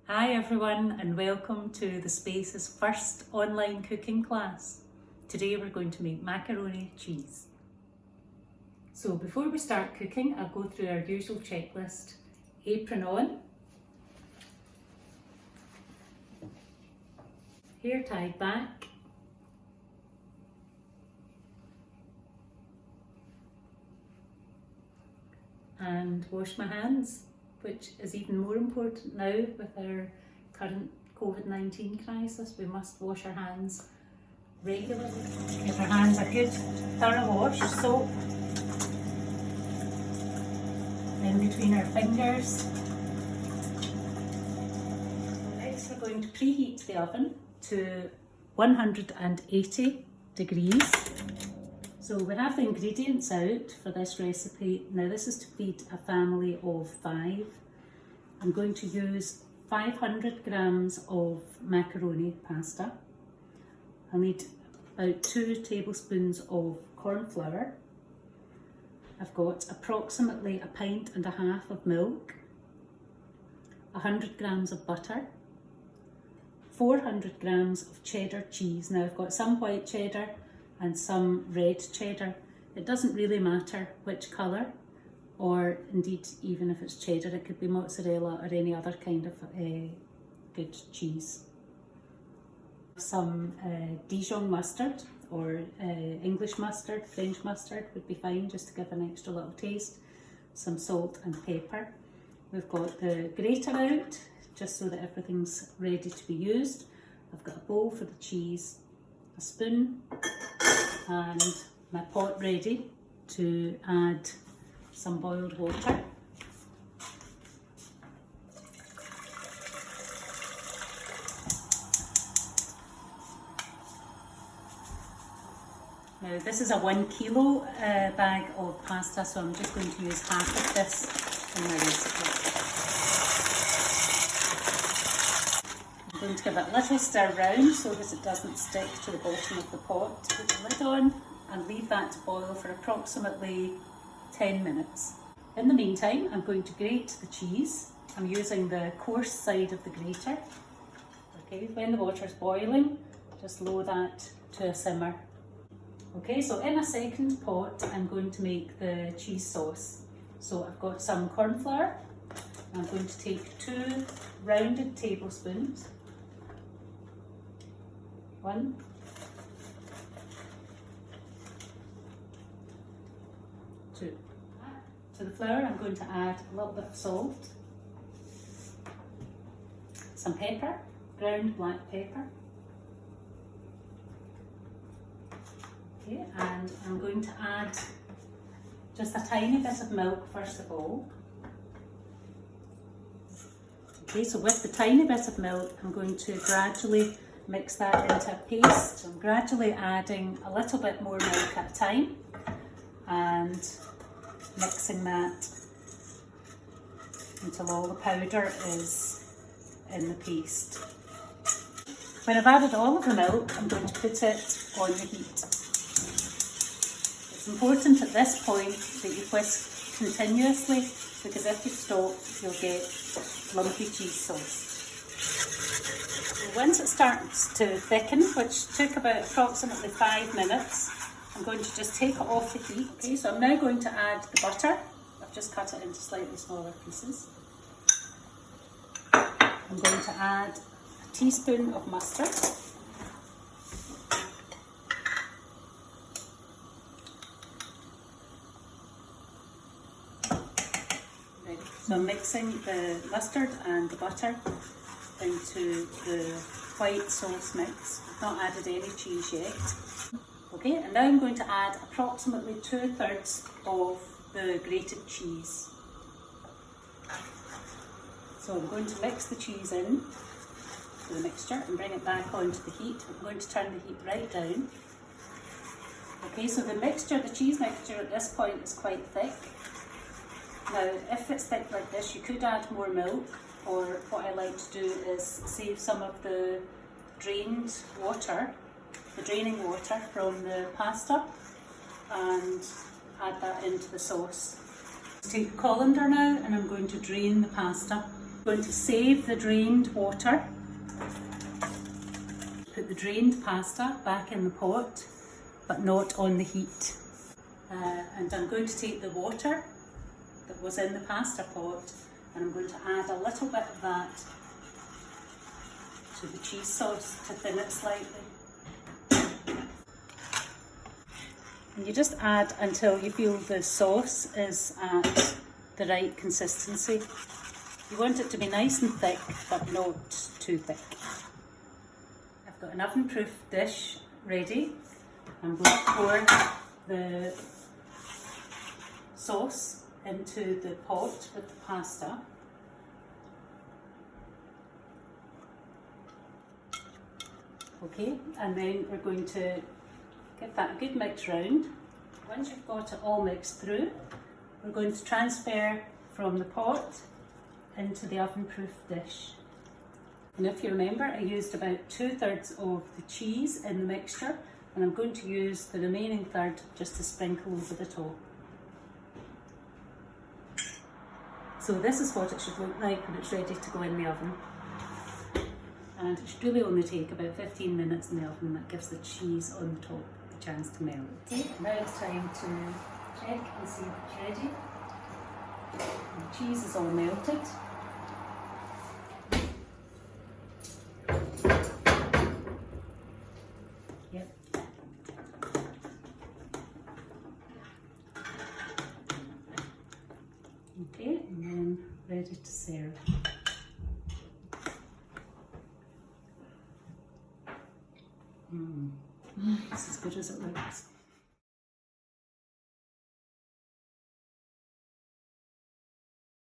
Hi everyone and welcome to the Space's first online cooking class. Today we're going to make macaroni cheese. So before we start cooking, I'll go through our usual checklist. Apron on, hair tied back, and wash my hands, which is even more important now with our current COVID-19 crisis. We must wash our hands regularly. Give our hands a good thorough wash, soap in between our fingers. Next we're going to preheat the oven to 180 degrees. So we have the ingredients out for this recipe. Now this is to feed a family of 5. I'm going to use 500 grams of macaroni pasta. I'll need about 2 tablespoons of corn flour. I've got approximately 1.5 pints of milk, 100 grams of butter, 400 grams of cheddar cheese. Now I've got some white cheddar and some red cheddar. It doesn't really matter which colour, or indeed even if it's cheddar, it could be mozzarella or any other kind of good cheese. Some Dijon mustard or English mustard, French mustard would be fine, just to give an extra little taste. Some salt and pepper. We've got the grater out just so that everything's ready to be used. I've got a bowl for the cheese, a spoon, and my pot ready to add some boiled water. Now this is a 1 kilo bag of pasta, so I'm just going to use half of this in my recipe. I'm going to give it a little stir round so that it doesn't stick to the bottom of the pot. Put the lid on and leave that to boil for approximately 10 minutes. In the meantime, I'm going to grate the cheese. I'm using the coarse side of the grater. Okay, when the water is boiling, just lower that to a simmer. Okay, so in a second pot, I'm going to make the cheese sauce. So I've got some corn flour. I'm going to take 2 rounded tablespoons. 1, 2. To the flour, I'm going to add a little bit of salt, some pepper, ground black pepper. Okay, and I'm going to add just a tiny bit of milk first of all. Okay, so with the tiny bit of milk, I'm going to gradually mix that into a paste. So I'm gradually adding a little bit more milk at a time and mixing that until all the powder is in the paste. When I've added all of the milk, I'm going to put it on the heat. It's important at this point that you whisk continuously, because if you stop, you'll get lumpy cheese sauce. So once it starts to thicken, which took about approximately 5 minutes, I'm going to just take it off the heat. Okay, so I'm now going to add the butter. I've just cut it into slightly smaller pieces. I'm going to add a teaspoon of mustard. So I'm mixing the mustard and the butter into the white sauce mix. I've not added any cheese yet. Okay, and now I'm going to add approximately 2/3 of the grated cheese. So I'm going to mix the cheese in to the mixture and bring it back onto the heat. I'm going to turn the heat right down. Okay, so the mixture, the cheese mixture at this point is quite thick. Now, if it's thick like this, you could add more milk, or what I like to do is save some of the drained water, the draining water from the pasta, and add that into the sauce. Take the colander now, and I'm going to drain the pasta I'm going to save the drained water. Put the drained pasta back in the pot, but not on the heat. And I'm going to take the water that was in the pasta pot and I'm going to add a little bit of that to the cheese sauce to thin it slightly. And you just add until you feel the sauce is at the right consistency. You want it to be nice and thick, but not too thick. I've got an oven-proof dish ready. I'm going to pour the sauce into the pot with the pasta. Okay, and then we're going to give that a good mix round. Once you've got it all mixed through, we're going to transfer from the pot into the oven-proof dish. And if you remember, I used about 2/3 of the cheese in the mixture, and I'm going to use the remaining third just to sprinkle over the top. So this is what it should look like when it's ready to go in the oven. And it should really only take about 15 minutes in the oven. That gives the cheese on the top a chance to melt. Okay, now it's time to check and see if it's ready. The cheese is all melted. Yep. Okay, and then ready to serve. It's as good as it looks.